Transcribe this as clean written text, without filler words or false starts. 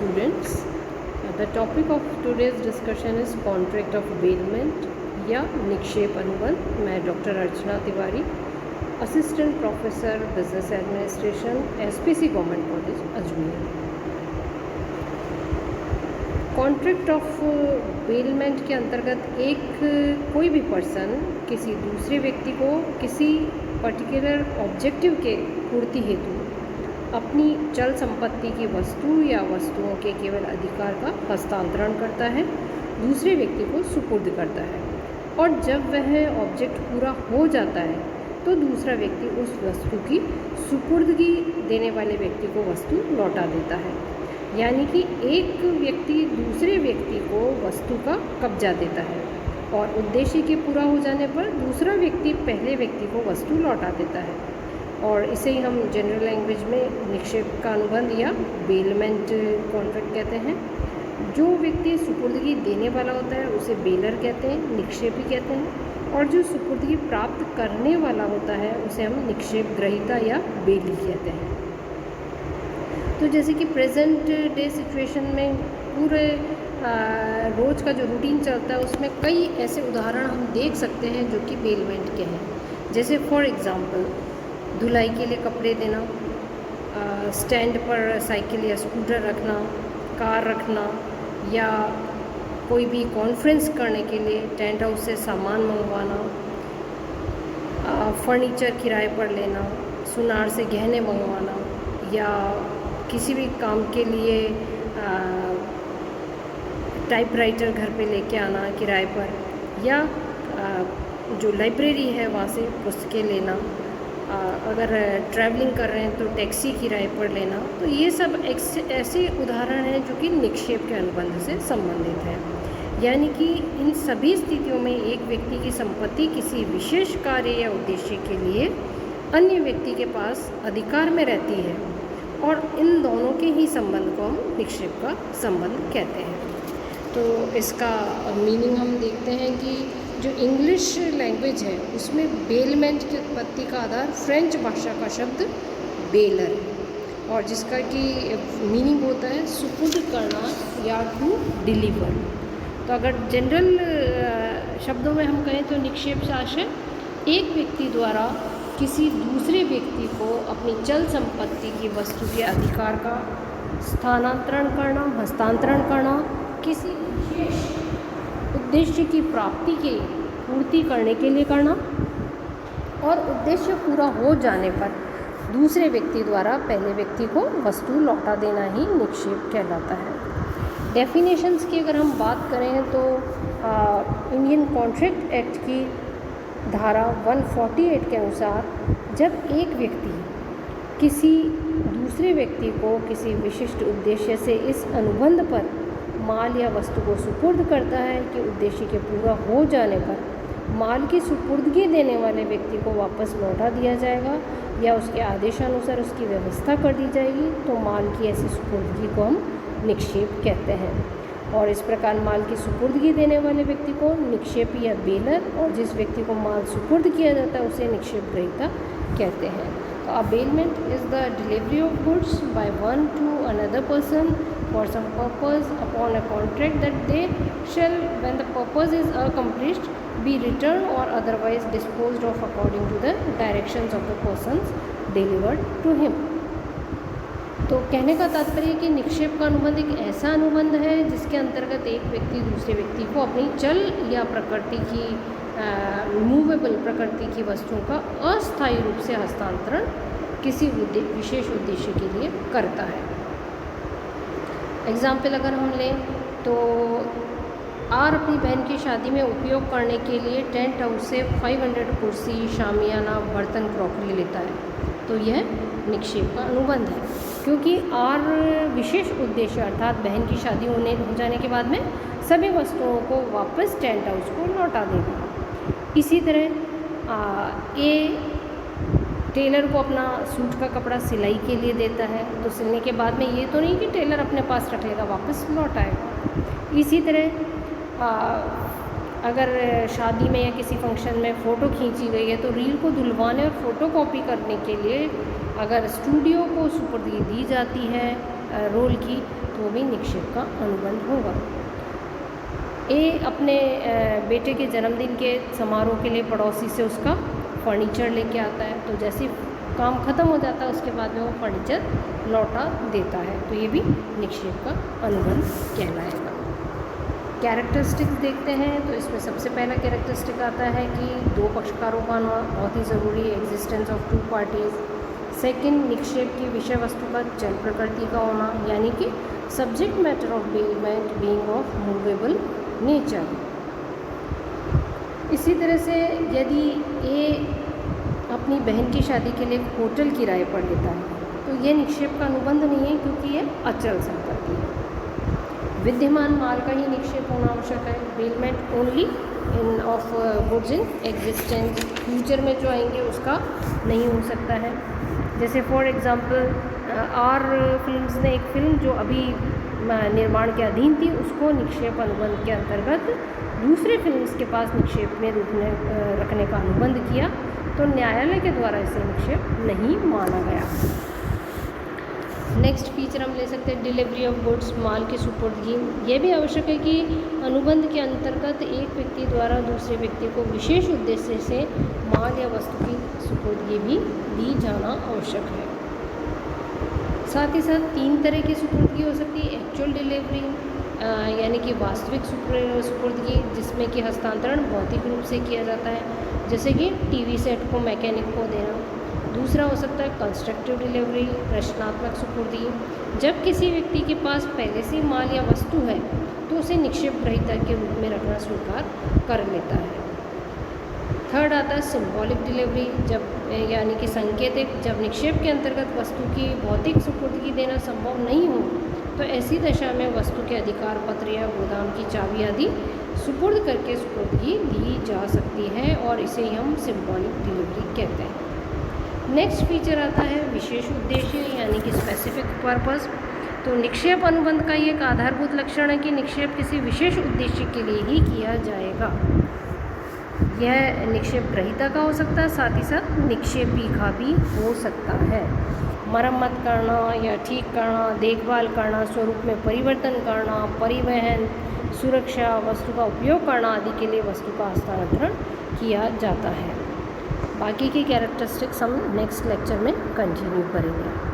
students. The topic of today's discussion is contract of bailment या निक्षेप अनुबंध. मैं doctor Archana Tiwari, assistant professor business administration, SPC government college Ajmer. Contract of bailment के अंतर्गत कोई भी person किसी दूसरे व्यक्ति को किसी पर्टिकुलर ऑब्जेक्टिव के पूर्ति हेतु अपनी चल संपत्ति की वस्तु या वस्तुओं के केवल अधिकार का हस्तांतरण करता है, दूसरे व्यक्ति को सुपुर्द करता है, और जब वह ऑब्जेक्ट पूरा हो जाता है तो दूसरा व्यक्ति उस वस्तु की सुपुर्दगी देने वाले व्यक्ति को वस्तु लौटा देता है. यानी कि एक व्यक्ति दूसरे व्यक्ति को वस्तु का कब्जा देता है और उद्देश्य के पूरा हो जाने पर दूसरा व्यक्ति पहले व्यक्ति को वस्तु लौटा देता है, और इसे ही हम जनरल लैंग्वेज में निक्षेप का अनुबंध या बेलमेंट कॉन्ट्रैक्ट कहते हैं. जो व्यक्ति सुपुर्दगी देने वाला होता है उसे बेलर कहते हैं, निक्षेपी कहते हैं, और जो सुपुर्दगी प्राप्त करने वाला होता है उसे हम निक्षेप ग्रहीता या बेली कहते हैं. तो जैसे कि प्रेजेंट डे सिचुएशन में पूरे रोज़ का जो रूटीन चलता है उसमें कई ऐसे उदाहरण हम देख सकते हैं जो कि बेलमेंट के हैं. जैसे फॉर एग्ज़ाम्पल धुलाई के लिए कपड़े देना, स्टैंड पर साइकिल या स्कूटर रखना, कार रखना, या कोई भी कॉन्फ्रेंस करने के लिए टेंट हाउस से सामान मंगवाना, फर्नीचर किराए पर लेना, सुनार से गहने मंगवाना, या किसी भी काम के लिए टाइपराइटर घर पे लेके आना किराए पर, या जो लाइब्रेरी है वहाँ से पुस्तकें लेना, अगर ट्रैवलिंग कर रहे हैं तो टैक्सी किराए पर लेना. तो ये सब ऐसे उदाहरण हैं जो कि निक्षेप के अनुबंध से संबंधित है. यानी कि इन सभी स्थितियों में एक व्यक्ति की संपत्ति किसी विशेष कार्य या उद्देश्य के लिए अन्य व्यक्ति के पास अधिकार में रहती है, और इन दोनों के ही संबंध को हम निक्षेप का संबंध कहते हैं. तो इसका मीनिंग हम देखते हैं कि जो इंग्लिश लैंग्वेज है उसमें बेलमेंट की उत्पत्ति का आधार फ्रेंच भाषा का शब्द बेलर, और जिसका कि मीनिंग होता है सुपुर्द करना या टू डिलीवर. तो अगर जनरल शब्दों में हम कहें तो निक्षेप से आशय एक व्यक्ति द्वारा किसी दूसरे व्यक्ति को अपनी चल संपत्ति की वस्तु के अधिकार का स्थानांतरण करना, हस्तांतरण करना, किसी विशेष उद्देश्य की प्राप्ति की पूर्ति करने के लिए करना, और उद्देश्य पूरा हो जाने पर दूसरे व्यक्ति द्वारा पहले व्यक्ति को वस्तु लौटा देना ही निक्षेप कहलाता है. डेफिनेशंस की अगर हम बात करें तो इंडियन कॉन्ट्रैक्ट एक्ट की धारा 148 के अनुसार जब एक व्यक्ति किसी दूसरे व्यक्ति को किसी विशिष्ट उद्देश्य से इस अनुबंध पर माल या वस्तु को सुपुर्द करता है कि उद्देश्य के पूरा हो जाने पर माल की सुपुर्दगी देने वाले व्यक्ति को वापस लौटा दिया जाएगा या उसके आदेशानुसार उसकी व्यवस्था कर दी जाएगी, तो माल की ऐसी सुपुर्दगी को हम निक्षेप कहते हैं. और इस प्रकार माल की सुपुर्दगी देने वाले व्यक्ति को निक्षेपी या बेलर, और जिस व्यक्ति को माल सुपुर्द किया जाता है उसे निक्षेप ग्रहीता कहते हैं. तो a bailment is the delivery of goods by one to another person for some purpose upon a contract that they shall, when the purpose is accomplished, be returned or otherwise disposed of according to the directions of the persons delivered to him. तो कहने का तात्पर्य कि निक्षेप का अनुबंध एक ऐसा अनुबंध है जिसके अंतर्गत एक व्यक्ति दूसरे व्यक्ति को अपनी चल या प्रकृति की मूवेबल प्रकृति की वस्तुओं का अस्थायी रूप से हस्तांतरण किसी विशेष उद्देश्य के लिए करता है. एग्ज़ाम्पल अगर हम लें तो आर अपनी बहन की शादी में उपयोग करने के लिए टेंट हाउस से 500 कुर्सी, शामियाना, बर्तन, क्रॉकरी लेता है, तो यह निक्षेप का अनुबंध है, क्योंकि आर विशेष उद्देश्य अर्थात बहन की शादी हो जाने के बाद में सभी वस्तुओं को वापस टेंट हाउस को लौटा देगा. इसी तरह ए टेलर को अपना सूट का कपड़ा सिलाई के लिए देता है, तो सिलने के बाद में ये तो नहीं कि टेलर अपने पास रख लेगा, वापस लौटाएगा. इसी तरह अगर शादी में या किसी फंक्शन में फ़ोटो खींची गई है तो रील को धुलवाने और फ़ोटो कॉपी करने के लिए अगर स्टूडियो को सुपुर्दगी दी जाती है रोल की तो वो भी निक्षेप का अनुबंध होगा। ए अपने बेटे के जन्मदिन के समारोह के लिए पड़ोसी से उसका फर्नीचर लेके आता है, तो जैसे काम ख़त्म हो जाता है उसके बाद में वो फर्नीचर लौटा देता है, तो ये भी निक्षेप का अनुबंध कहलाएगा। कैरेक्टरिस्टिक्स देखते हैं, तो इसमें सबसे पहला कैरेक्टरिस्टिक आता है कि दो पक्षकारों का होना बहुत ही ज़रूरी है, existence of two parties. Second, निक्षेप की विषय वस्तु का चल प्रकृति का होना, यानी कि subject matter of bailment being of movable nature. इसी तरह से यदि ए अपनी बहन की शादी के लिए एक होटल किराए पर लेता है तो ये निक्षेप का अनुबंध नहीं है, क्योंकि ये अचल संपत्ति है। विद्यमान माल का ही निक्षेप होना आवश्यक है। Bailment only in of goods in existence, future में जो आएंगे उसका नहीं हो सकता है। जैसे फॉर एग्जांपल आर फिल्म्स ने एक फिल्म जो अभी निर्माण के अधीन थी उसको निक्षेप अनुबंध के अंतर्गत दूसरे फिल्म्स के पास निक्षेप में रखने का अनुबंध किया, तो न्यायालय के द्वारा इसे निक्षेप नहीं माना गया। नेक्स्ट फीचर हम ले सकते हैं डिलीवरी ऑफ गुड्स, माल की सुपुर्दगी। ये भी आवश्यक है कि अनुबंध के अंतर्गत एक व्यक्ति द्वारा दूसरे व्यक्ति को विशेष उद्देश्य से माल या वस्तु की सुपुर्दगी भी दी जाना आवश्यक है। साथ ही साथ तीन तरह की सुपुर्दगी हो सकती है। एक्चुअल डिलीवरी यानी कि वास्तविक सुपुर्दगी, जिसमें कि हस्तांतरण भौतिक रूप से किया जाता है, जैसे कि टीवी सेट को मैकेनिक को देना। दूसरा हो सकता है कंस्ट्रक्टिव डिलीवरी, रचनात्मक सुपुर्दगी, जब किसी व्यक्ति के पास पहले से माल या वस्तु है तो उसे निक्षेप ग्रहीता के रूप में रखना स्वीकार कर लेता है। थर्ड आता है सिंबॉलिक डिलीवरी, जब यानी कि सांकेतिक, जब निक्षेप के अंतर्गत वस्तु की भौतिक सुपुर्दगी देना संभव नहीं हो तो ऐसी दशा में वस्तु के अधिकार पत्र या गोदाम की चाबी आदि सुपुर्द करके सुपुर्दगी दी जा सकती है, और इसे ही हम सिंबॉलिक डिलीवरी कहते हैं। नेक्स्ट फीचर आता है विशेष उद्देश्य यानी कि स्पेसिफिक पर्पस। तो निक्षेप अनुबंध का ये एक आधारभूत लक्षण है कि निक्षेप किसी विशेष उद्देश्य के लिए ही किया जाएगा। यह निक्षेप ग्रहीता का हो सकता है, साथ ही साथ निक्षेपी का भी हो सकता है। मरम्मत करना या ठीक करना, देखभाल करना, स्वरूप में परिवर्तन करना, परिवहन, सुरक्षा, वस्तु का उपयोग करना आदि के लिए वस्तु का हस्तांतरण किया जाता है। बाकी की कैरेक्टरिस्टिक्स हम नेक्स्ट लेक्चर में कंटिन्यू करेंगे।